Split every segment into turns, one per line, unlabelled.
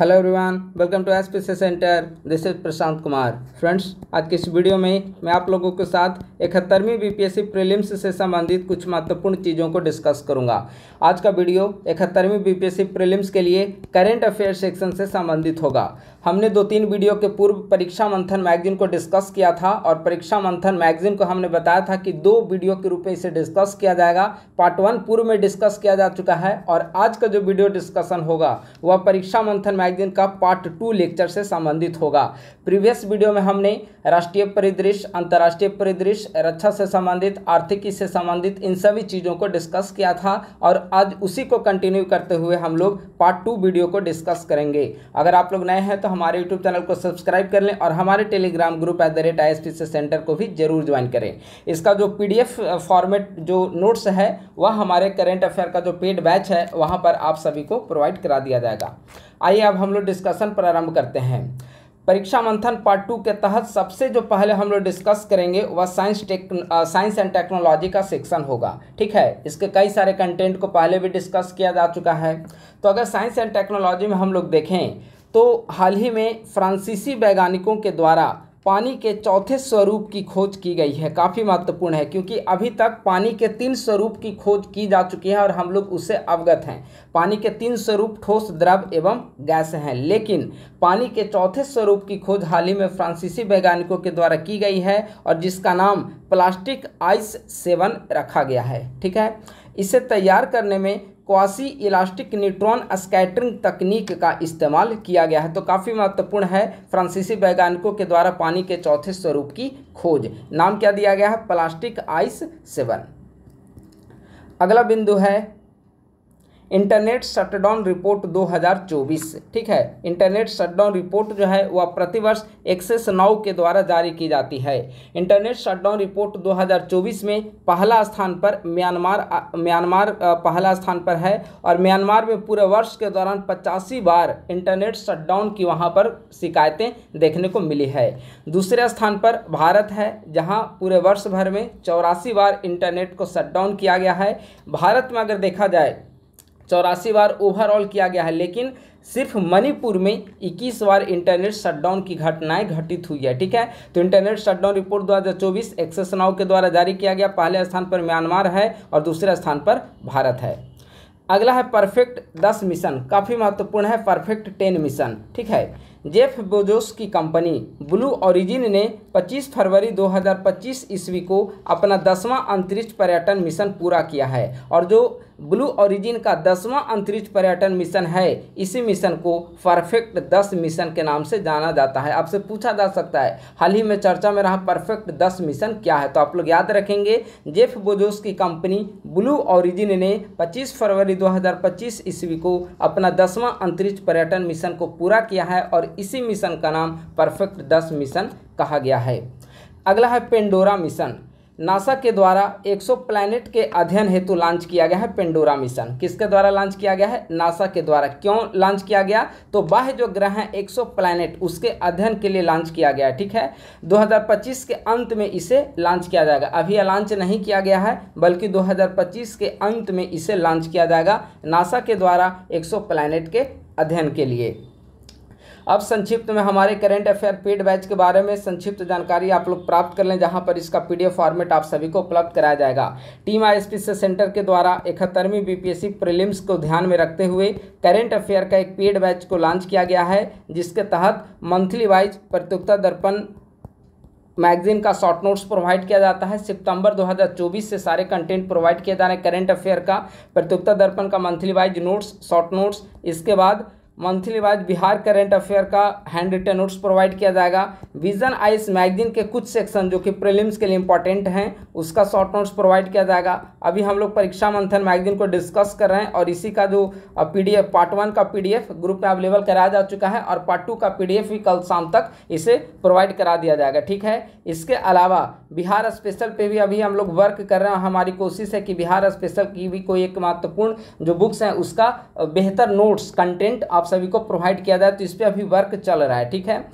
Hello everyone, welcome to SPC centre. This is Prashant Kumar. Friends, आज की इस वीडियो में मैं आप लोगों के साथ 71वीं बीपीएससी प्रीलिम्स से संबंधित कुछ महत्वपूर्ण चीज़ों को डिस्कस करूंगा। आज का वीडियो 71वीं बीपीएससी प्रीलिम्स के लिए करंट अफेयर सेक्शन से संबंधित होगा। हमने 2-3 वीडियो के पूर्व परीक्षा मंथन मैगजीन को डिस्कस किया था और परीक्षा मंथन मैगजीन को हमने बताया था कि 2 वीडियो के रूप में इसे डिस्कस किया जाएगा। पार्ट 1 पूर्व में डिस्कस किया जा चुका है और आज का जो वीडियो डिस्कशन होगा वह परीक्षा मंथन मैगजीन का पार्ट 2 लेक्चर से संबंधित होगा। प्रीवियस वीडियो में हमने राष्ट्रीय परिदृश्य, अंतर्राष्ट्रीय परिदृश्य, रक्षा से संबंधित, आर्थिकी से संबंधित इन सभी चीज़ों को डिस्कस किया था और आज उसी को कंटिन्यू करते हुए हम लोग पार्ट 2 वीडियो को डिस्कस करेंगे। अगर आप लोग नए हैं तो हमारे यूट्यूब चैनल को सब्सक्राइब कर लें और हमारे टेलीग्राम ग्रुप @ISPC सेंटर को भी जरूर ज्वाइन करें। इसका जो PDF फॉर्मेट जो नोट्स है वह हमारे करेंट अफेयर का जो पेड बैच है वहाँ पर आप सभी को प्रोवाइड करा दिया जाएगा। आइए अब हम लोग डिस्कशन प्रारंभ करते हैं। परीक्षा मंथन पार्ट 2 के तहत सबसे जो पहले हम लोग डिस्कस करेंगे वह साइंस एंड टेक्नोलॉजी का सेक्शन होगा। ठीक है, इसके कई सारे कंटेंट को पहले भी डिस्कस किया जा चुका है। तो अगर साइंस एंड टेक्नोलॉजी में हम लोग देखें तो हाल ही में फ्रांसीसी वैज्ञानिकों के द्वारा पानी के चौथे स्वरूप की खोज की गई है। काफ़ी महत्वपूर्ण है क्योंकि अभी तक पानी के 3 स्वरूप की खोज की जा चुकी है और हम लोग उससे अवगत हैं। पानी के 3 स्वरूप ठोस, द्रव एवं गैस हैं, लेकिन पानी के चौथे स्वरूप की खोज हाल ही में फ्रांसीसी वैज्ञानिकों के द्वारा की गई है और जिसका नाम प्लास्टिक आइस 7 रखा गया है। ठीक है, इसे तैयार करने में क्वासी इलास्टिक न्यूट्रॉन स्कैटरिंग तकनीक का इस्तेमाल किया गया है। तो काफ़ी महत्वपूर्ण है, फ्रांसीसी वैज्ञानिकों के द्वारा पानी के चौथे स्वरूप की खोज। नाम क्या दिया गया है? Plastic ice 7। अगला बिंदु है इंटरनेट शटडाउन रिपोर्ट 2024। ठीक है, इंटरनेट शटडाउन रिपोर्ट जो है वह प्रतिवर्ष एक्सेस नाउ के द्वारा जारी की जाती है। इंटरनेट शटडाउन रिपोर्ट 2024 में पहला स्थान पर म्यांमार पहला स्थान पर है और म्यांमार में पूरे वर्ष के दौरान 85 बार इंटरनेट शटडाउन की वहां पर शिकायतें देखने को मिली है। दूसरे स्थान पर भारत है जहां पूरे वर्ष भर में 84 बार इंटरनेट को शटडाउन किया गया है। भारत में अगर देखा जाए 84 बार ओवरऑल किया गया है, लेकिन सिर्फ मणिपुर में 21 बार इंटरनेट शटडाउन की घटनाएं घटित हुई है। ठीक है, तो internet shutdown report 2024 access now के द्वारा जारी किया गया। पहले स्थान पर म्यांमार है और दूसरे स्थान पर भारत है। अगला है परफेक्ट 10 मिशन। काफ़ी महत्वपूर्ण है परफेक्ट 10 मिशन। ठीक है, जेफ बेजोस की कंपनी ब्लू ओरिजिन ने 25 फरवरी 2025 ईस्वी को अपना 10वां अंतरिक्ष पर्यटन मिशन पूरा किया है और जो ब्लू ओरिजिन का 10वां अंतरिक्ष पर्यटन मिशन है इसी मिशन को परफेक्ट 10 मिशन के नाम से जाना जाता है। आपसे पूछा जा सकता है हाल ही में चर्चा में रहा परफेक्ट 10 मिशन क्या है, तो आप लोग याद रखेंगे जेफ बेजोस की कंपनी ब्लू ओरिजिन ने 25 फरवरी 2025 ईस्वी को अपना 10वां अंतरिक्ष पर्यटन मिशन को पूरा किया है और इसी मिशन का नाम परफेक्ट 10 मिशन कहा गया है। अगला है पेंडोरा मिशन। नासा के द्वारा 100 प्लैनेट के अध्ययन हेतु लॉन्च किया गया है पेंडोरा मिशन। किसके द्वारा लॉन्च किया गया है? नासा के द्वारा। क्यों लॉन्च किया गया? तो बाह्य जो ग्रह हैं 100 प्लैनेट उसके अध्ययन के लिए लॉन्च किया गया है। ठीक है, 2025 के अंत में इसे लॉन्च किया जाएगा। अभी यह लॉन्च नहीं किया गया है बल्कि 2025 के अंत में इसे लॉन्च किया जाएगा नासा के द्वारा 100 प्लैनेट के अध्ययन के लिए। अब संक्षिप्त में हमारे करेंट अफेयर पेड बैच के बारे में संक्षिप्त जानकारी आप लोग प्राप्त कर लें, जहां पर इसका PDF फॉर्मेट आप सभी को उपलब्ध कराया जाएगा। टीम ISPC सेंटर के द्वारा 71वीं बीपीएससी प्रीलिम्स को ध्यान में रखते हुए करेंट अफेयर का एक पेड बैच को लॉन्च किया गया है, जिसके तहत मंथली वाइज प्रतियोगिता दर्पण मैगजीन का शॉर्ट नोट्स प्रोवाइड किया जाता है। सितंबर 2024 से सारे कंटेंट प्रोवाइड किए जा रहे हैं करेंट अफेयर का। प्रतियोगिता दर्पण का monthly wise notes, short notes, इसके बाद monthly wise Bihar current affair का हैंड रिटन नोट्स प्रोवाइड किया जाएगा। विजन आइस मैगजीन के कुछ सेक्शन जो कि प्रीलिम्स के लिए इंपॉर्टेंट हैं उसका शॉर्ट नोट्स प्रोवाइड किया जाएगा। अभी हम लोग परीक्षा मंथन मैगजीन को डिस्कस कर रहे हैं और इसी का जो PDF पार्ट 1 का PDF ग्रुप में अवेलेबल कराया जा चुका है और पार्ट 2 का PDF भी कल शाम तक इसे प्रोवाइड करा दिया जाएगा। ठीक है, इसके अलावा बिहार स्पेशल पे भी अभी हम लोग वर्क कर रहे हैं। हमारी कोशिश है कि बिहार स्पेशल की भी कोई एक महत्वपूर्ण जो बुक्स हैं उसका बेहतर नोट्स कंटेंट आप सभी को प्रोवाइड किया जाए, तो इस पर अभी वर्क चल रहा है। ठीक है,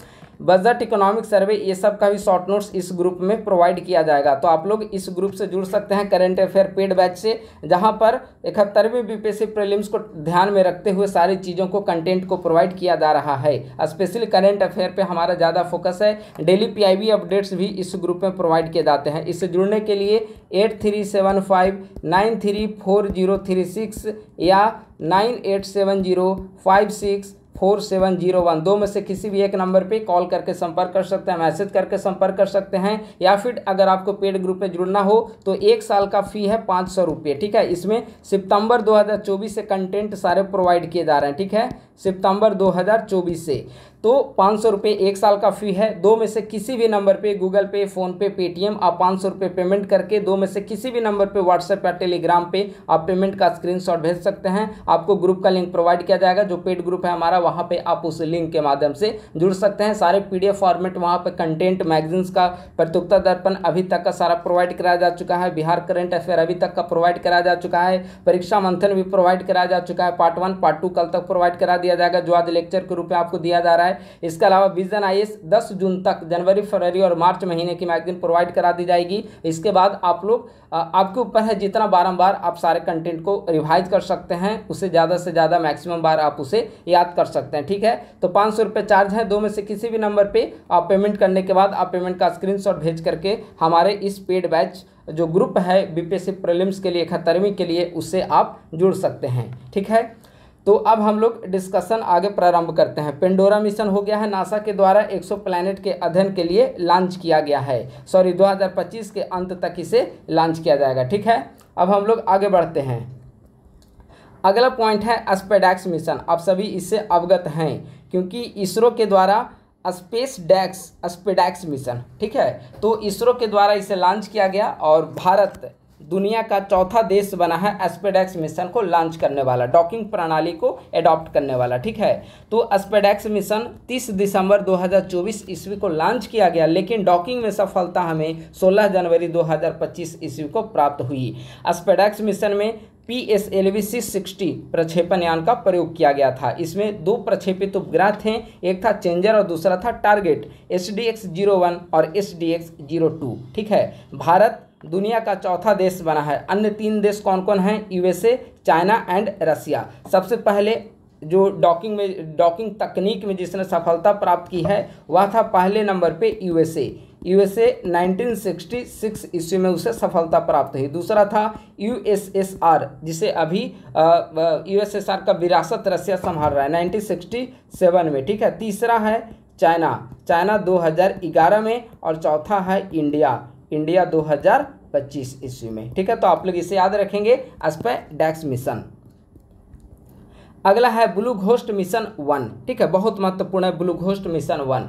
बजट, इकोनॉमिक सर्वे, ये सब का भी शॉर्ट नोट्स इस ग्रुप में प्रोवाइड किया जाएगा। तो आप लोग इस ग्रुप से जुड़ सकते हैं करंट अफेयर पेड बैच से, जहां पर 71वीं बीपीएससी प्रीलिम्स को ध्यान में रखते हुए सारी चीज़ों को कंटेंट को प्रोवाइड किया जा रहा है। स्पेशली करंट अफेयर पे हमारा ज़्यादा फोकस है। डेली पीआईबी अपडेट्स भी इस ग्रुप में प्रोवाइड किए जाते हैं। इससे जुड़ने के लिए 8375934036 या 9870564701 दो में से किसी भी एक नंबर पे कॉल करके संपर्क कर सकते हैं, मैसेज करके संपर्क कर सकते हैं, या फिर अगर आपको पेड ग्रुप में जुड़ना हो तो 1 साल का फ़ी है 500 रुपये। ठीक है, इसमें सितंबर 2024 से कंटेंट सारे प्रोवाइड किए जा रहे हैं। ठीक है, सितंबर 2024 से तो 500 रुपये 1 साल का फ़ी है। दो में से किसी भी नंबर पे गूगल पे, फ़ोनपे, पेटीएम आप 500 रुपये पेमेंट करके दो में से किसी भी नंबर पे व्हाट्सएप या टेलीग्राम पे आप पेमेंट का स्क्रीनशॉट भेज सकते हैं। आपको ग्रुप का लिंक प्रोवाइड किया जाएगा। जो पेड ग्रुप है हमारा, वहाँ पे आप उस लिंक के माध्यम से जुड़ सकते हैं। सारे PDF फॉर्मेट वहाँ पे कंटेंट, मैगजीन्स का, प्रतियोगिता दर्पण अभी तक का सारा प्रोवाइड कराया जा चुका है। बिहार करंट अफेयर अभी तक का प्रोवाइड कराया जा चुका है। परीक्षा मंथन भी प्रोवाइड कराया जा चुका है। पार्ट 1 पार्ट 2 कल तक प्रोवाइड करा दिया जाएगा, जो आज लेक्चर के रूप में आपको दिया जा रहा है। इसके अलावा विजन IAS 10 जून तक, जनवरी, फरवरी और मार्च महीने की मैगजीन प्रोवाइड करा दी जाएगी। इसके बाद आप लोग, आपके ऊपर है जितना बारंबार आप सारे कंटेंट को रिवाइज कर सकते हैं, उससे ज़्यादा से ज़्यादा मैक्सिमम बार आप उसे याद कर सकते हैं। ठीक है, तो 500 रुपये चार्ज है। दो में से किसी भी नंबर पे आप पेमेंट करने के बाद आप पेमेंट का स्क्रीनशॉट भेज करके हमारे इस पेड बैच जो ग्रुप है बीपीएससी प्रीलिम्स के लिए 71वीं के लिए, उससे आप जुड़ सकते हैं। ठीक है, तो अब हम लोग डिस्कशन आगे प्रारंभ करते हैं। पेंडोरा मिशन हो गया है, नासा के द्वारा 100 प्लैनेट के अध्ययन के लिए लॉन्च किया गया है। 2025 के अंत तक इसे लॉन्च किया जाएगा। ठीक है, अब हम लोग आगे बढ़ते हैं। अगला पॉइंट है स्पेडैक्स मिशन। आप सभी इससे अवगत हैं क्योंकि इसरो के द्वारा स्पेडैक्स मिशन, ठीक है, तो इसरो के द्वारा इसे लॉन्च किया गया और भारत दुनिया का चौथा देश बना है स्पेडैक्स मिशन को लॉन्च करने वाला, डॉकिंग प्रणाली को एडॉप्ट करने वाला। ठीक है, तो स्पेडैक्स मिशन 30 दिसंबर 2024 ईस्वी को लॉन्च किया गया, लेकिन डॉकिंग में सफलता हमें 16 जनवरी 2025 ईस्वी को प्राप्त हुई। स्पेडैक्स मिशन में PSLV 660 प्रक्षेपण यान का प्रयोग किया गया था। इसमें 2 प्रक्षेपित उपग्रह थे, एक था चेंजर और दूसरा था टारगेट, SDX-01 और SDX-02। ठीक है, भारत दुनिया का चौथा देश बना है। अन्य 3 देश कौन कौन हैं? USA, China and Russia. सबसे पहले जो डॉकिंग तकनीक में जिसने सफलता प्राप्त की है वह था पहले नंबर पे USA 1966 ईस्वी में उसे सफलता प्राप्त हुई। दूसरा था USSR, जिसे अभी USSR का विरासत रसिया संभाल रहा है 1967 में। ठीक है, तीसरा है चाइना 2011 में और चौथा है इंडिया 2025 ईस्वी में। ठीक है, तो आप लोग इसे याद रखेंगे, स्पेडैक्स मिशन। अगला है ब्लू घोस्ट मिशन 1। ठीक है, बहुत महत्वपूर्ण है blue ghost mission 1।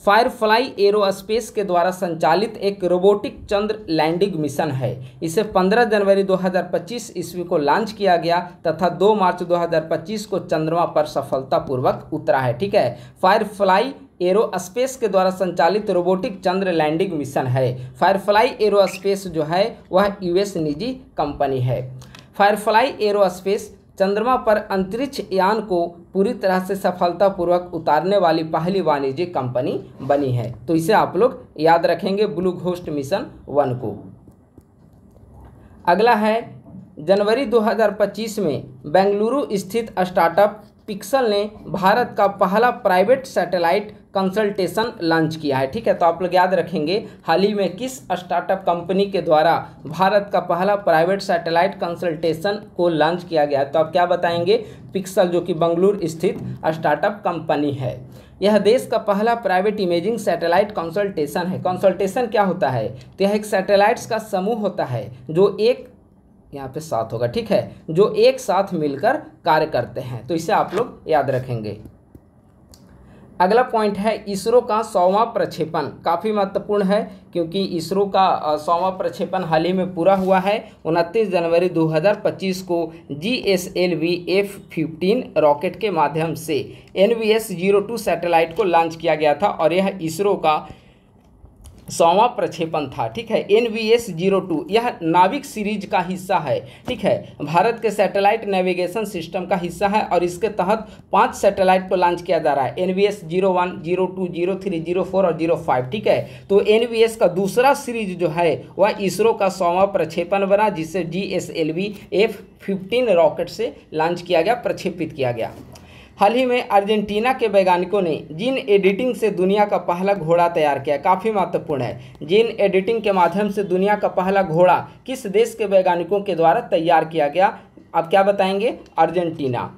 Firefly aerospace के द्वारा संचालित एक रोबोटिक चंद्र लैंडिंग मिशन है। इसे 15 जनवरी 2025 ईस्वी को लॉन्च किया गया तथा 2 मार्च 2025 को चंद्रमा पर सफलतापूर्वक उतरा है। ठीक है, फायरफ्लाई एरोस्पेस के द्वारा संचालित रोबोटिक चंद्र लैंडिंग मिशन है। फायरफ्लाई एरोस्पेस जो है वह US निजी कंपनी है। फायरफ्लाई एरोस्पेस चंद्रमा पर अंतरिक्ष यान को पूरी तरह से सफलतापूर्वक उतारने वाली पहली वाणिज्यिक कंपनी बनी है। तो इसे आप लोग याद रखेंगे ब्लू घोस्ट मिशन 1 को। अगला है जनवरी 2025 में बेंगलुरु स्थित स्टार्टअप पिक्सल ने भारत का पहला प्राइवेट सैटेलाइट कंसल्टेशन लॉन्च किया है। ठीक है, तो आप लोग याद रखेंगे हाल ही में किस स्टार्टअप कंपनी के द्वारा भारत का पहला प्राइवेट सैटेलाइट कंसल्टेशन को लॉन्च किया गया है। तो आप क्या बताएंगे? पिक्सल, जो कि बेंगलुरु स्थित स्टार्टअप कंपनी है। यह देश का पहला प्राइवेट इमेजिंग सैटेलाइट कंसल्टेशन है। कंसल्टेशन क्या होता है? तो यह एक सैटेलाइट्स का समूह होता है जो एक यहाँ पे साथ होगा। ठीक है, जो एक साथ मिलकर कार्य करते हैं। तो इसे आप लोग याद रखेंगे। अगला पॉइंट है इसरो का 100वां प्रक्षेपण। काफ़ी महत्वपूर्ण है क्योंकि इसरो का 100वां प्रक्षेपण हाल ही में पूरा हुआ है। 29 जनवरी 2025 को GSLV F-15 रॉकेट के माध्यम से NVS-02 सैटेलाइट को लॉन्च किया गया था और यह इसरो का 100वां प्रक्षेपण था। ठीक है, NVS-02 यह नाविक सीरीज का हिस्सा है। ठीक है, भारत के सैटेलाइट नेविगेशन सिस्टम का हिस्सा है और इसके तहत 5 सैटेलाइट को लॉन्च किया जा रहा है, NVS-01, 02, 03, 04 और 05। ठीक है, तो NVS का दूसरा सीरीज जो है वह इसरो का 100वां प्रक्षेपण बना, जिसे GSLV F-15 रॉकेट से लॉन्च किया गया, प्रक्षेपित किया गया। हाल ही में अर्जेंटीना के वैज्ञानिकों ने जीन एडिटिंग से दुनिया का पहला घोड़ा तैयार किया। काफ़ी महत्वपूर्ण है, जीन एडिटिंग के माध्यम से दुनिया का पहला घोड़ा किस देश के वैज्ञानिकों के द्वारा तैयार किया गया? आप क्या बताएंगे? अर्जेंटीना।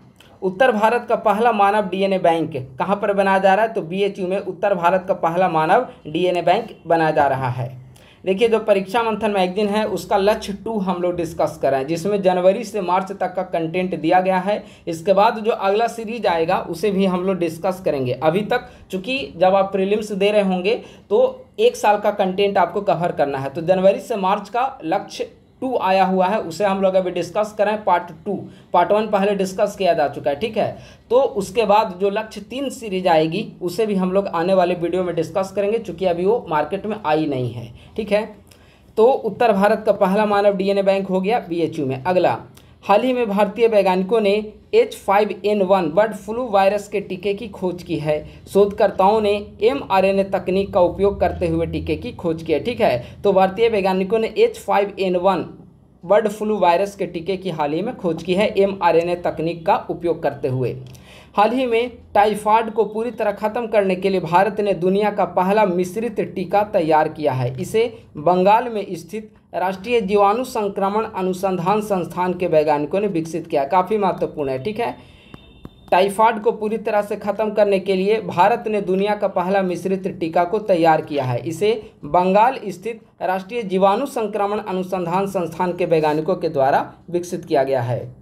उत्तर भारत का पहला मानव DNA बैंक कहाँ पर बनाया जा रहा है? तो BHU में उत्तर भारत का पहला मानव DNA बैंक बनाया जा रहा है। देखिए, जो परीक्षा मंथन मैगजीन है उसका लक्ष्य 2 हम लोग डिस्कस कर रहे हैं, जिसमें जनवरी से मार्च तक का कंटेंट दिया गया है। इसके बाद जो अगला सीरीज आएगा उसे भी हम लोग डिस्कस करेंगे। अभी तक चूंकि जब आप प्रीलिम्स दे रहे होंगे तो 1 साल का कंटेंट आपको कवर करना है, तो जनवरी से मार्च का लक्ष्य 2 आया हुआ है, उसे हम लोग अभी डिस्कस करें। पार्ट 2, पार्ट 1 पहले डिस्कस किया जा चुका है। ठीक है, तो उसके बाद जो लक्ष्य 3 सीरीज आएगी उसे भी हम लोग आने वाले वीडियो में डिस्कस करेंगे, चूँकि अभी वो मार्केट में आई नहीं है। ठीक है, तो उत्तर भारत का पहला मानव DNA बैंक हो गया BHU में। अगला, हाल ही में भारतीय वैज्ञानिकों ने H5N1 बर्ड फ्लू वायरस के टीके की खोज की है। शोधकर्ताओं ने mRNA तकनीक का उपयोग करते हुए टीके की खोज की है। ठीक है, तो भारतीय वैज्ञानिकों ने H5N1 बर्ड फ्लू वायरस के टीके की हाल ही में खोज की है, mRNA तकनीक का उपयोग करते हुए। हाल ही में टाइफाइड को पूरी तरह खत्म करने के लिए भारत ने दुनिया का पहला मिश्रित टीका तैयार किया है। इसे बंगाल में स्थित राष्ट्रीय जीवाणु संक्रमण अनुसंधान संस्थान के वैज्ञानिकों ने विकसित किया। काफ़ी महत्वपूर्ण है। ठीक है, टाइफाइड को पूरी तरह से खत्म करने के लिए भारत ने दुनिया का पहला मिश्रित टीका को तैयार किया है। इसे बंगाल स्थित राष्ट्रीय जीवाणु संक्रमण अनुसंधान संस्थान के वैज्ञानिकों के द्वारा विकसित किया गया है।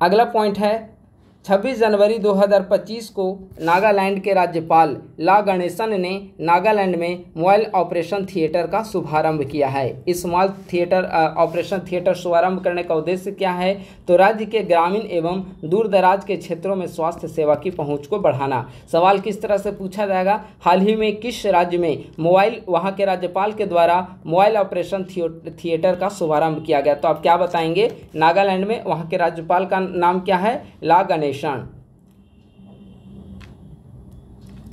अगला पॉइंट है, 26 जनवरी 2025 को नागालैंड के राज्यपाल ला गणेशन ने नागालैंड में मोबाइल ऑपरेशन थिएटर का शुभारंभ किया है। इस मोबाइल थिएटर ऑपरेशन थिएटर शुभारंभ करने का उद्देश्य क्या है? तो राज्य के ग्रामीण एवं दूर दराज के क्षेत्रों में स्वास्थ्य सेवा की पहुंच को बढ़ाना। सवाल किस तरह से पूछा जाएगा? हाल ही में किस राज्य में वहाँ के राज्यपाल के द्वारा मोबाइल ऑपरेशन थिएटर का शुभारंभ किया गया? तो आप क्या बताएंगे? नागालैंड में। वहाँ के राज्यपाल का नाम क्या है? ला गणेशन।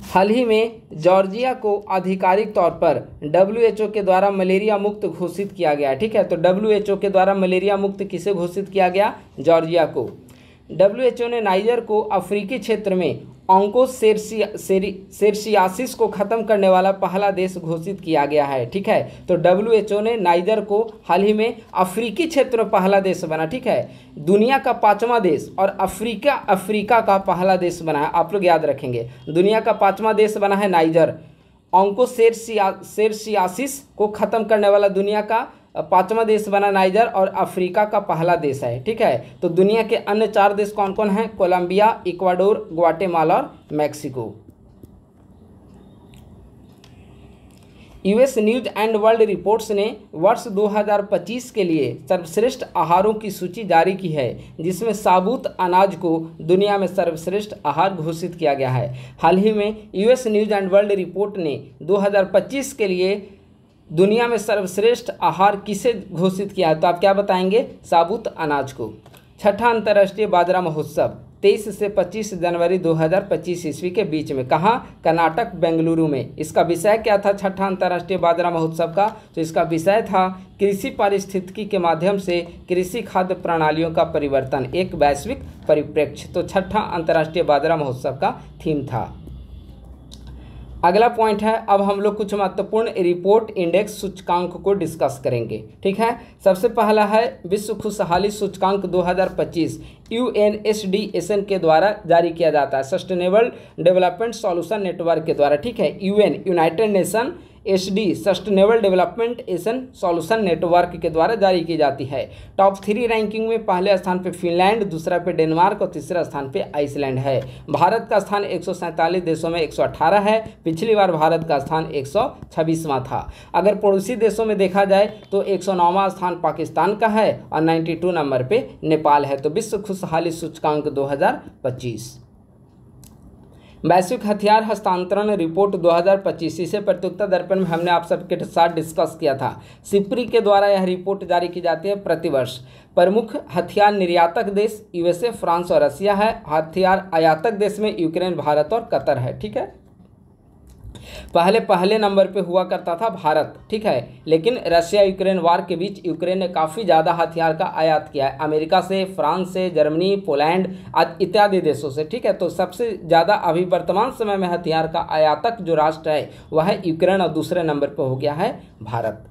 हाल ही में जॉर्जिया को आधिकारिक तौर पर WHO के द्वारा मलेरिया मुक्त घोषित किया गया। ठीक है, तो WHO के द्वारा मलेरिया मुक्त किसे घोषित किया गया? जॉर्जिया को। WHO ने नाइजर को अफ्रीकी क्षेत्र में ऑन्कोसेरसियासिस को खत्म करने वाला पहला देश घोषित किया गया है। ठीक है, तो WHO ने नाइजर को हाल ही में अफ्रीकी क्षेत्र में पहला देश बना। ठीक है, दुनिया का 5वां देश और अफ्रीका का पहला देश बना है। आप लोग याद रखेंगे, दुनिया का 5वां देश बना है नाइजर। ऑन्कोसेरसियासिस को खत्म करने वाला दुनिया का 5वां देश बना नाइजर और अफ्रीका का पहला देश है। ठीक है, तो दुनिया के अन्य 4 देश कौन कौन हैं? कोलंबिया, इक्वाडोर, ग्वाटेमाला और Mexico. US news and world reports ने वर्ष 2025 के लिए सर्वश्रेष्ठ आहारों की सूची जारी की है, जिसमें साबुत अनाज को दुनिया में सर्वश्रेष्ठ आहार घोषित किया गया है। हाल ही में US news and world report ने 2025 के लिए दुनिया में सर्वश्रेष्ठ आहार किसे घोषित किया है? तो आप क्या बताएंगे? साबुत अनाज को। 6ठा अंतर्राष्ट्रीय बाजरा महोत्सव 23 से 25 जनवरी 2025 ईस्वी के बीच में, कहाँ? कर्नाटक, बेंगलुरु में। इसका विषय क्या था 6ठा अंतर्राष्ट्रीय बाजरा महोत्सव का? तो इसका विषय था कृषि पारिस्थितिकी के माध्यम से कृषि खाद्य प्रणालियों का परिवर्तन, एक वैश्विक परिप्रेक्ष्य। तो 6ठा अंतर्राष्ट्रीय बाजरा महोत्सव का थीम था। अगला पॉइंट है, अब हम लोग कुछ महत्वपूर्ण रिपोर्ट इंडेक्स सूचकांक को डिस्कस करेंगे। ठीक है, सबसे पहला है विश्व खुशहाली सूचकांक 2025 UNSDSN के द्वारा जारी किया जाता है, सस्टेनेबल डेवलपमेंट सॉल्यूशन नेटवर्क के द्वारा। ठीक है, United Nation SD sustainable development एशन सॉल्यूशन नेटवर्क के द्वारा जारी की जाती है। टॉप 3 रैंकिंग में पहले स्थान पे फिनलैंड, दूसरा पे डेनमार्क और तीसरा स्थान पे आइसलैंड है। भारत का स्थान 147 देशों में 118 है। पिछली बार भारत का स्थान 126वां था। अगर पड़ोसी देशों में देखा जाए तो 109वां स्थान पाकिस्तान का है और 92 नंबर पे नेपाल है। तो विश्व खुशहाली सूचकांक 2025। वैश्विक हथियार हस्तांतरण रिपोर्ट 2025, इसे प्रत्युत्तर दर्पण में हमने आप सबके साथ डिस्कस किया था। सिप्री के द्वारा यह रिपोर्ट जारी की जाती है प्रतिवर्ष। प्रमुख हथियार निर्यातक देश यूएसए, फ्रांस और रसिया है। हथियार आयातक देश में यूक्रेन, भारत और कतर है। ठीक है, पहले नंबर पे हुआ करता था भारत। ठीक है, लेकिन रशिया यूक्रेन वार के बीच यूक्रेन ने काफ़ी ज़्यादा हथियार का आयात किया है, अमेरिका से, फ्रांस से, जर्मनी, पोलैंड इत्यादि देशों से। ठीक है, तो सबसे ज़्यादा अभी वर्तमान समय में हथियार का आयातक जो राष्ट्र है वह है यूक्रेन और दूसरे नंबर पर हो गया है भारत।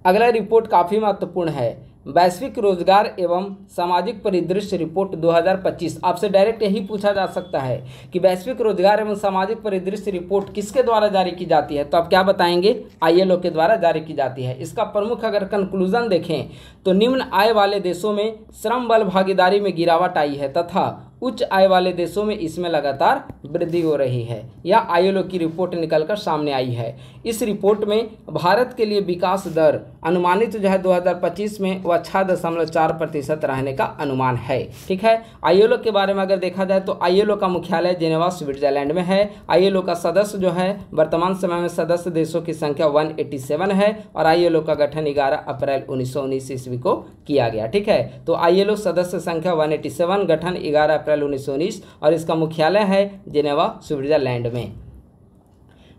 अगला रिपोर्ट काफ़ी महत्वपूर्ण है, वैश्विक रोजगार एवं सामाजिक परिदृश्य रिपोर्ट 2025। आपसे डायरेक्ट यही पूछा जा सकता है कि वैश्विक रोजगार एवं सामाजिक परिदृश्य रिपोर्ट किसके द्वारा जारी की जाती है, तो आप क्या बताएंगे? ILO के द्वारा जारी की जाती है। इसका प्रमुख अगर कंक्लूजन देखें तो निम्न आय वाले देशों में श्रम बल भागीदारी में गिरावट आई है तथा उच्च आय वाले देशों में इसमें लगातार वृद्धि हो रही है। यह ILO की रिपोर्ट निकलकर सामने आई है। इस रिपोर्ट में भारत के लिए विकास दर अनुमानित जो है 2025 में वह 6.4% रहने का अनुमान है। ठीक है, ILO के बारे में अगर देखा जाए तो ILO का मुख्यालय जेनेवा स्विट्जरलैंड में है। ILO का सदस्य जो है वर्तमान समय में सदस्य देशों की संख्या 187 है और ILO का गठन 11 अप्रैल 1919 ईस्वी को किया गया। ठीक है, तो ILO सदस्य संख्या 187, गठन 11 अप्रैल 1919 और इसका मुख्यालय है जेनेवा स्विट्जरलैंड में।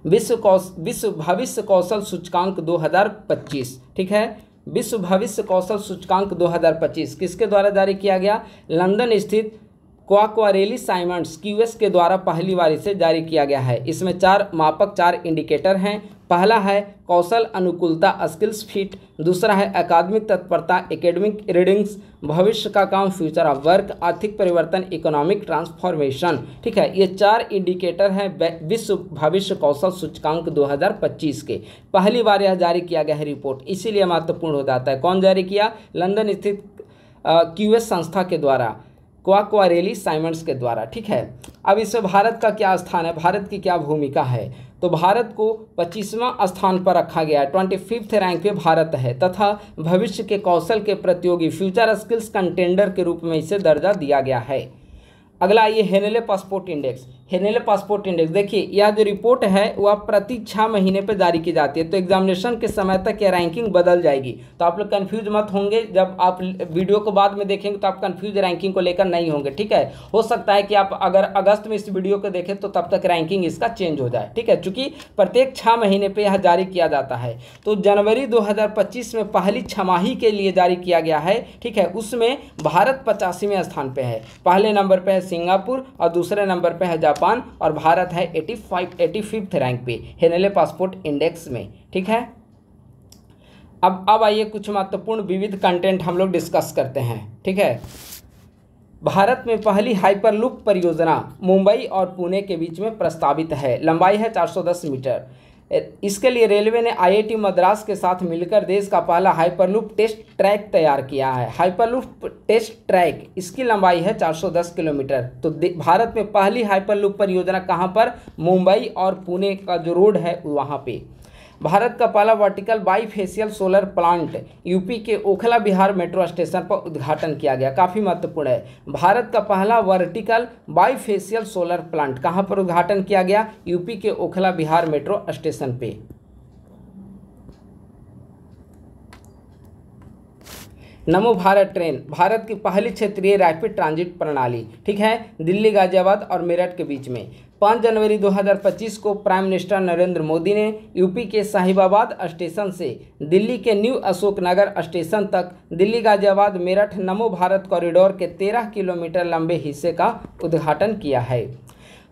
विश्व भविष्य कौशल सूचकांक 2025। ठीक है, विश्व भविष्य कौशल सूचकांक 2025 किसके द्वारा जारी किया गया? लंदन स्थित क्वाक्वारेली साइमंड्स QS के द्वारा पहली बार इसे जारी किया गया है। इसमें 4 मापक, 4 इंडिकेटर हैं। पहला है कौशल अनुकूलता, स्किल्स फिट। दूसरा है अकादमिक तत्परता, एकेडमिक रीडिंग्स, भविष्य का काम, फ्यूचर ऑफ वर्क, आर्थिक परिवर्तन, इकोनॉमिक ट्रांसफॉर्मेशन। ठीक है, ये 4 इंडिकेटर हैं विश्व भविष्य कौशल सूचकांक 2025 के। पहली बार यह जारी किया गया है रिपोर्ट, इसीलिए महत्वपूर्ण हो जाता है। कौन जारी किया? लंदन स्थित QS संस्था के द्वारा, क्वाक्वारेली साइमंड्स के द्वारा। ठीक है, अब इसमें भारत का क्या स्थान है, भारत की क्या भूमिका है? तो भारत को 25वां स्थान पर रखा गया है, 25th रैंक पे भारत है तथा भविष्य के कौशल के प्रतियोगी, फ्यूचर स्किल्स कंटेंडर के रूप में इसे दर्जा दिया गया है। अगला आइए हेनेले पासपोर्ट इंडेक्स। हेनेले पासपोर्ट इंडेक्स देखिए, यह जो रिपोर्ट है वह प्रति 6 महीने पर जारी की जाती है, तो एग्जामिनेशन के समय तक यह रैंकिंग बदल जाएगी। तो आप लोग कंफ्यूज मत होंगे, जब आप वीडियो को बाद में देखेंगे तो आप कंफ्यूज रैंकिंग को लेकर नहीं होंगे। ठीक है, हो सकता है कि आप अगर अगस्त में इस वीडियो को देखें तो तब तक रैंकिंग इसका चेंज हो जाए। ठीक है, चूंकि प्रत्येक 6 महीने पर यह जारी किया जाता है। तो जनवरी 2025 में पहली छमाही के लिए जारी किया गया है। ठीक है, उसमें भारत 85वें स्थान पर है। पहले नंबर पर है सिंगापुर और दूसरे नंबर पर है जापान और भारत है 85th रैंक पे हेनेले पासपोर्ट इंडेक्स में। ठीक है, अब आइए कुछ महत्वपूर्ण विविध कंटेंट हम लोग डिस्कस करते हैं। ठीक है, भारत में पहली हाइपरलूप परियोजना मुंबई और पुणे के बीच में प्रस्तावित है। लंबाई है 410 मीटर। इसके लिए रेलवे ने IIT मद्रास के साथ मिलकर देश का पहला हाइपरलूप टेस्ट ट्रैक तैयार किया है। हाइपरलूप टेस्ट ट्रैक, इसकी लंबाई है 410 किलोमीटर। तो भारत में पहली हाइपरलूप परियोजना कहाँ पर? मुंबई और पुणे का जो रोड है वहाँ पे। भारत का पहला vertical bifacial solar plant UP के ओखला बिहार मेट्रो स्टेशन पर उद्घाटन किया गया। काफ़ी महत्वपूर्ण है, भारत का पहला वर्टिकल बाईफेशियल सोलर प्लांट कहाँ पर उद्घाटन किया गया? यूपी के ओखला बिहार मेट्रो स्टेशन पे। नमो भारत ट्रेन भारत की पहली क्षेत्रीय रैपिड ट्रांजिट प्रणाली। ठीक है, दिल्ली, गाजियाबाद और मेरठ के बीच में। 5 जनवरी 2025 को प्राइम मिनिस्टर नरेंद्र मोदी ने यूपी के साहिबाबाद स्टेशन से दिल्ली के न्यू अशोकनगर स्टेशन तक दिल्ली गाजियाबाद मेरठ नमो भारत कॉरिडोर के 13 किलोमीटर लंबे हिस्से का उद्घाटन किया है।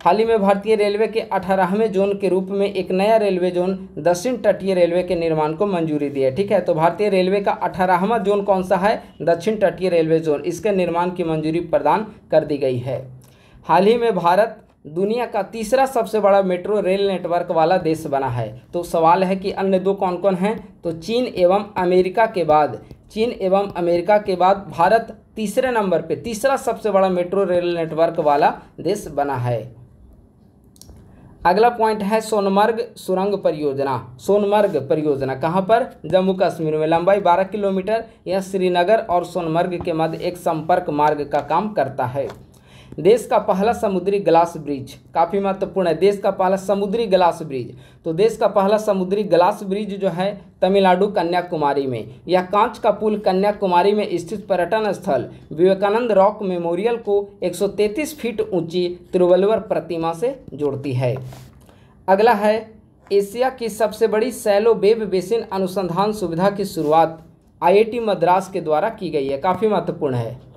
हाल ही में भारतीय रेलवे के 18वें जोन के रूप में एक नया रेलवे जोन दक्षिण तटीय रेलवे के निर्माण को मंजूरी दी है। ठीक है, तो भारतीय रेलवे का 18वां जोन कौन सा है? दक्षिण तटीय रेलवे जोन, इसके निर्माण की मंजूरी प्रदान कर दी गई है। हाल ही में भारत दुनिया का तीसरा सबसे बड़ा मेट्रो रेल नेटवर्क वाला देश बना है। तो सवाल है कि अन्य दो कौन कौन हैं? तो चीन एवं अमेरिका के बाद भारत तीसरे नंबर पे तीसरा सबसे बड़ा मेट्रो रेल नेटवर्क वाला देश बना है। अगला पॉइंट है सोनमर्ग सुरंग परियोजना। सोनमर्ग परियोजना कहाँ पर? जम्मू कश्मीर में। लंबाई 12 किलोमीटर। यह श्रीनगर और सोनमर्ग के मध्य एक संपर्क मार्ग का काम करता है। देश का पहला समुद्री ग्लास ब्रिज, काफ़ी महत्वपूर्ण है, देश का पहला समुद्री ग्लास ब्रिज। तो देश का पहला समुद्री ग्लास ब्रिज जो है तमिलनाडु कन्याकुमारी में। यह कांच का पुल कन्याकुमारी में स्थित पर्यटन स्थल विवेकानंद रॉक मेमोरियल को 133 फीट ऊंची तिरुवल्लुवर प्रतिमा से जोड़ती है। अगला है एशिया की सबसे बड़ी सैलो वेब बेसिन अनुसंधान सुविधा की शुरुआत IIT मद्रास के द्वारा की गई है, काफ़ी महत्वपूर्ण है।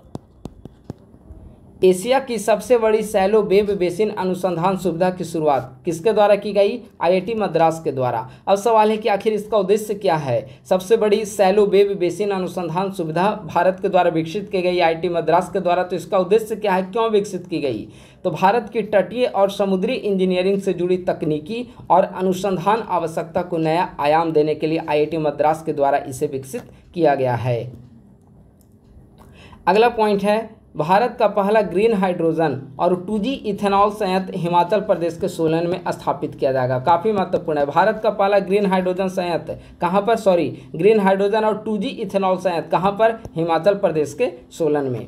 एशिया की सबसे बड़ी सैलो वेब बेसिन अनुसंधान सुविधा की शुरुआत किसके द्वारा की गई? IIT मद्रास के द्वारा। अब सवाल है कि आखिर इसका उद्देश्य क्या है? सबसे बड़ी सैलो वेब बेसिन अनुसंधान सुविधा भारत के द्वारा विकसित की गई IIT मद्रास के द्वारा। तो इसका उद्देश्य क्या है, क्यों विकसित की गई? तो भारत की तटीय और समुद्री इंजीनियरिंग से जुड़ी तकनीकी और अनुसंधान आवश्यकता को नया आयाम देने के लिए IIT मद्रास के द्वारा इसे विकसित किया गया है। अगला पॉइंट है भारत का पहला ग्रीन हाइड्रोजन और 2G इथेनॉल संयंत्र हिमाचल प्रदेश के सोलन में स्थापित किया जाएगा, काफ़ी महत्वपूर्ण है। भारत का पहला ग्रीन हाइड्रोजन संयंत्र कहाँ पर, ग्रीन हाइड्रोजन और 2G इथेनॉल संयंत्र कहाँ पर? हिमाचल प्रदेश के सोलन में।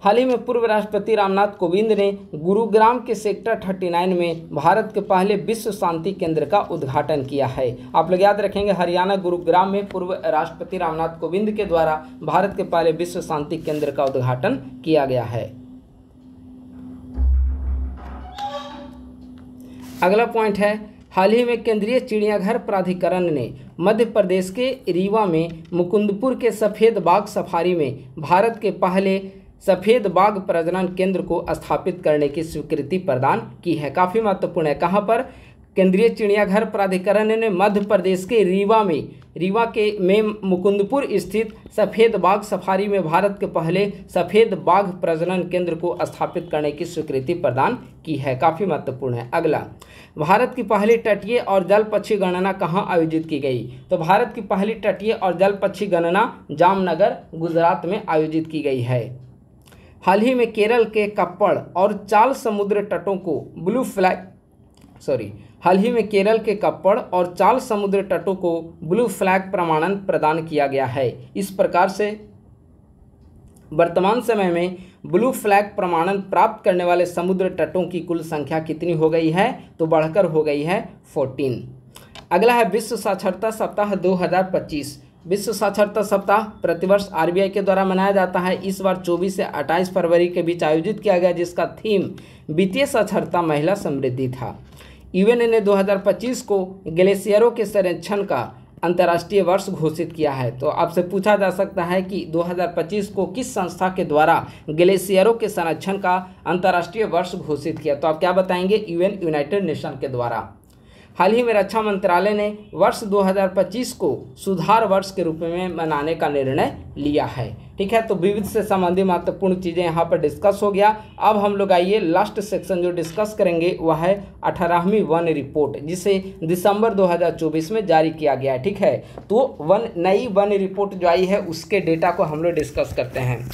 हाल ही में पूर्व राष्ट्रपति रामनाथ कोविंद ने गुरुग्राम के सेक्टर 39 में भारत के पहले विश्व शांति केंद्र का उद्घाटन किया है। आप लोग याद रखेंगे, हरियाणा गुरुग्राम में पूर्व राष्ट्रपति रामनाथ कोविंद के द्वारा भारत के पहले विश्व शांति केंद्र का उद्घाटन किया गया है। अगला पॉइंट है हाल ही में केंद्रीय चिड़ियाघर प्राधिकरण ने मध्य प्रदेश के रीवा में मुकुंदपुर के सफ़ेद बाघ सफारी में भारत के पहले सफ़ेद बाघ प्रजनन केंद्र को स्थापित करने की स्वीकृति प्रदान की है, काफ़ी महत्वपूर्ण है। कहाँ पर? केंद्रीय चिड़ियाघर प्राधिकरण ने मध्य प्रदेश के रीवा में मुकुंदपुर स्थित सफ़ेद बाघ सफारी में भारत के पहले सफ़ेद बाघ प्रजनन केंद्र को स्थापित करने की स्वीकृति प्रदान की है, काफ़ी महत्वपूर्ण है। अगला, भारत की पहली तटीय और जल पक्षी गणना कहाँ आयोजित की गई? तो भारत की पहली तटीय और जल पक्षी गणना जामनगर गुजरात में आयोजित की गई है। हाल ही में केरल के कप्पड़ और चाल समुद्र तटों को ब्लू फ्लैग प्रमाणन प्रदान किया गया है। इस प्रकार से वर्तमान समय में ब्लू फ्लैग प्रमाणन प्राप्त करने वाले समुद्र तटों की कुल संख्या कितनी हो गई है? तो बढ़कर हो गई है 14। अगला है विश्व साक्षरता सप्ताह 2025। विश्व साक्षरता सप्ताह प्रतिवर्ष RBI के द्वारा मनाया जाता है। इस बार 24 से 28 फरवरी के बीच आयोजित किया गया, जिसका थीम वित्तीय साक्षरता महिला समृद्धि था। UN ने 2025 को ग्लेशियरों के संरक्षण का अंतर्राष्ट्रीय वर्ष घोषित किया है। तो आपसे पूछा जा सकता है कि 2025 को किस संस्था के द्वारा ग्लेशियरों के संरक्षण का अंतर्राष्ट्रीय वर्ष घोषित किया? तो आप क्या बताएंगे? UN, यूनाइटेड नेशन के द्वारा। हाल ही में रक्षा मंत्रालय ने वर्ष 2025 को सुधार वर्ष के रूप में मनाने का निर्णय लिया है। ठीक है, तो विविध से संबंधित महत्वपूर्ण चीज़ें यहाँ पर डिस्कस हो गया। अब हम लोग आइए लास्ट सेक्शन जो डिस्कस करेंगे वह है 18वीं वन रिपोर्ट, जिसे दिसंबर 2024 में जारी किया गया है। ठीक है, तो नई वन रिपोर्ट जो आई है उसके डेटा को हम लोग डिस्कस करते हैं।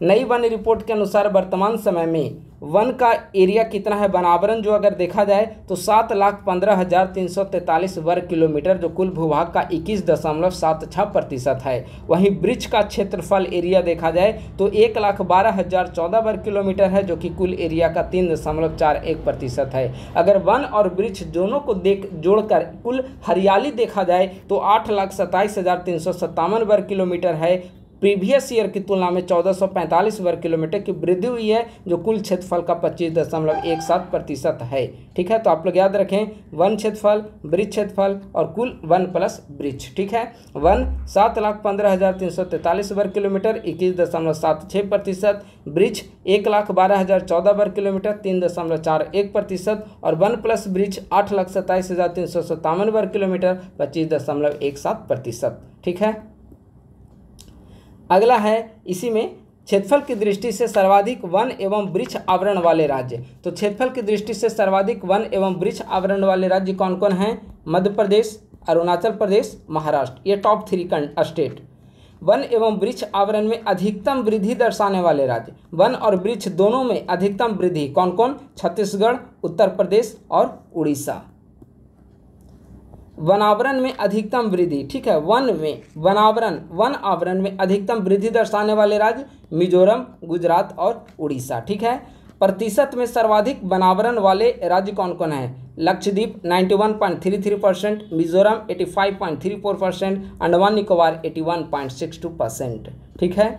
नई वन रिपोर्ट के अनुसार वर्तमान समय में वन का एरिया कितना है? वनावरण जो अगर देखा जाए तो 7,15,343 वर्ग किलोमीटर, जो कुल भूभाग का 21.76% है। वहीं वृक्ष का क्षेत्रफल एरिया देखा जाए तो 1,12,014 वर्ग किलोमीटर है, जो कि कुल एरिया का 3.41% है। अगर वन और वृक्ष दोनों को जोड़कर कुल हरियाली देखा जाए तो 8,27,357 वर्ग किलोमीटर है। प्रीवियस ईयर की तुलना में 1445 वर्ग किलोमीटर की वृद्धि हुई है, जो कुल क्षेत्रफल का 25.17% है। ठीक है, तो आप लोग याद रखें, वन क्षेत्रफल, वृक्ष क्षेत्रफल और कुल वन प्लस वृक्ष। ठीक है, वन 7,15,343 वर्ग किलोमीटर 21.76%, वृक्ष 1,12,014 वर्ग किलोमीटर 3.41% और वन प्लस वृक्ष 8,27,357 वर्ग किलोमीटर 25.17%। ठीक है, अगला है इसी में क्षेत्रफल की दृष्टि से सर्वाधिक वन एवं वृक्ष आवरण वाले राज्य। तो क्षेत्रफल की दृष्टि से सर्वाधिक वन एवं वृक्ष आवरण वाले राज्य कौन कौन हैं? मध्य प्रदेश, अरुणाचल प्रदेश, महाराष्ट्र, ये टॉप 3 स्टेट। वन एवं वृक्ष आवरण में अधिकतम वृद्धि दर्शाने वाले राज्य, वन और वृक्ष दोनों में अधिकतम वृद्धि कौन कौन? छत्तीसगढ़, उत्तर प्रदेश और उड़ीसा। वनावरण में अधिकतम वृद्धि, ठीक है, वन आवरण में अधिकतम वृद्धि दर्शाने वाले राज्य मिजोरम, गुजरात और उड़ीसा। ठीक है, प्रतिशत में सर्वाधिक वनावरण वाले राज्य कौन कौन है? लक्षद्वीप 91.33%, मिजोरम 85.34%, अंडमान निकोबार 81.62%। ठीक है,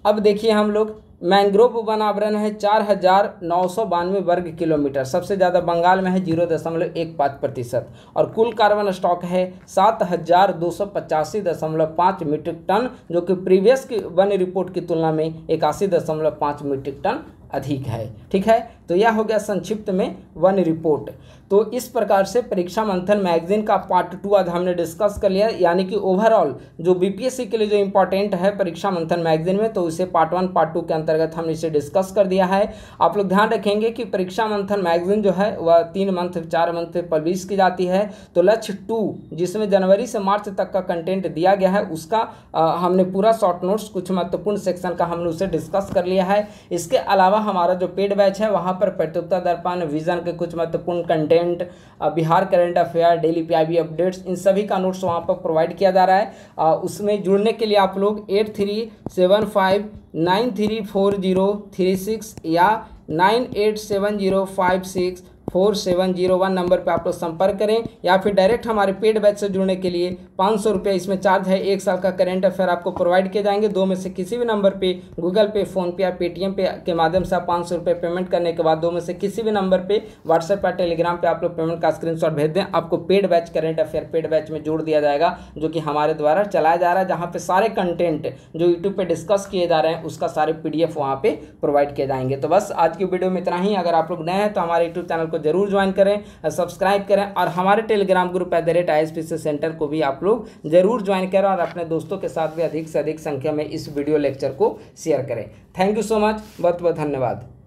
अब देखिए हम लोग मैंग्रोव वनावरण है 4,992 वर्ग किलोमीटर, सबसे ज़्यादा बंगाल में है 0.15%, और कुल कार्बन स्टॉक है 7,285.5 मीट्रिक टन, जो कि प्रीवियस की वन रिपोर्ट की तुलना में 81.5 मीट्रिक टन अधिक है। ठीक है, तो यह हो गया संक्षिप्त में वन रिपोर्ट। तो इस प्रकार से परीक्षा मंथन मैगजीन का पार्ट 2 आज हमने डिस्कस कर लिया, यानी कि ओवरऑल जो बीपीएससी के लिए जो इंपॉर्टेंट है परीक्षा मंथन मैगजीन में, तो उसे पार्ट 1 पार्ट 2 के अंतर्गत हमने इसे डिस्कस कर दिया है। आप लोग ध्यान रखेंगे कि परीक्षा मंथन मैगजीन जो है वह 3 मंथ 4 मंथ पे पब्लिश की जाती है। तो लक्ष्य 2 जिसमें जनवरी से मार्च तक का कंटेंट दिया गया है, उसका हमने पूरा शॉर्ट नोट्स कुछ महत्वपूर्ण सेक्शन का हमने उसे डिस्कस कर लिया है। इसके अलावा हमारा जो पेड बैच है वहाँ पर प्रतियोगिता दर्पण, विजन के कुछ महत्वपूर्ण content, Bihar current affair, daily PIB updates, इन सभी का नोट्स वहाँ पर प्रोवाइड किया जा रहा है। उसमें जुड़ने के लिए आप लोग 8375934036 या 9870564701 नंबर पे आप लोग संपर्क करें, या फिर डायरेक्ट हमारे पेड बैच से जुड़ने के लिए 500 रुपये इसमें चार्ज है। 1 साल का करंट अफेयर आपको प्रोवाइड किए जाएंगे। 2 में से किसी भी नंबर पे गूगल पे, फ़ोनपे या पेटीएम पे के माध्यम से आप 500 रुपये पेमेंट करने के बाद 2 में से किसी भी नंबर पे व्हाट्सएप या टेलीग्राम पे आप लोग पेमेंट का स्क्रीनशॉट भेज दें, आपको paid batch current affair paid batch में जोड़ दिया जाएगा, जो कि हमारे द्वारा चलाया जा रहा है, जहाँ पे सारे कंटेंट जो यूट्यूब पे डिस्कस किए जा रहे हैं उसका सारे PDF वहाँ पे प्रोवाइड किए जाएंगे। तो बस आज की वीडियो में इतना ही। अगर आप लोग नए हैं तो हमारे यूट्यूब चैनल को जरूर ज्वाइन करें, सब्सक्राइब करें, और हमारे टेलीग्राम ग्रुप @ISPC सेंटर को भी आप लोग जरूर ज्वाइन करें, और अपने दोस्तों के साथ भी अधिक से अधिक संख्या में इस वीडियो लेक्चर को शेयर करें। थैंक यू सो मच, बहुत बहुत धन्यवाद।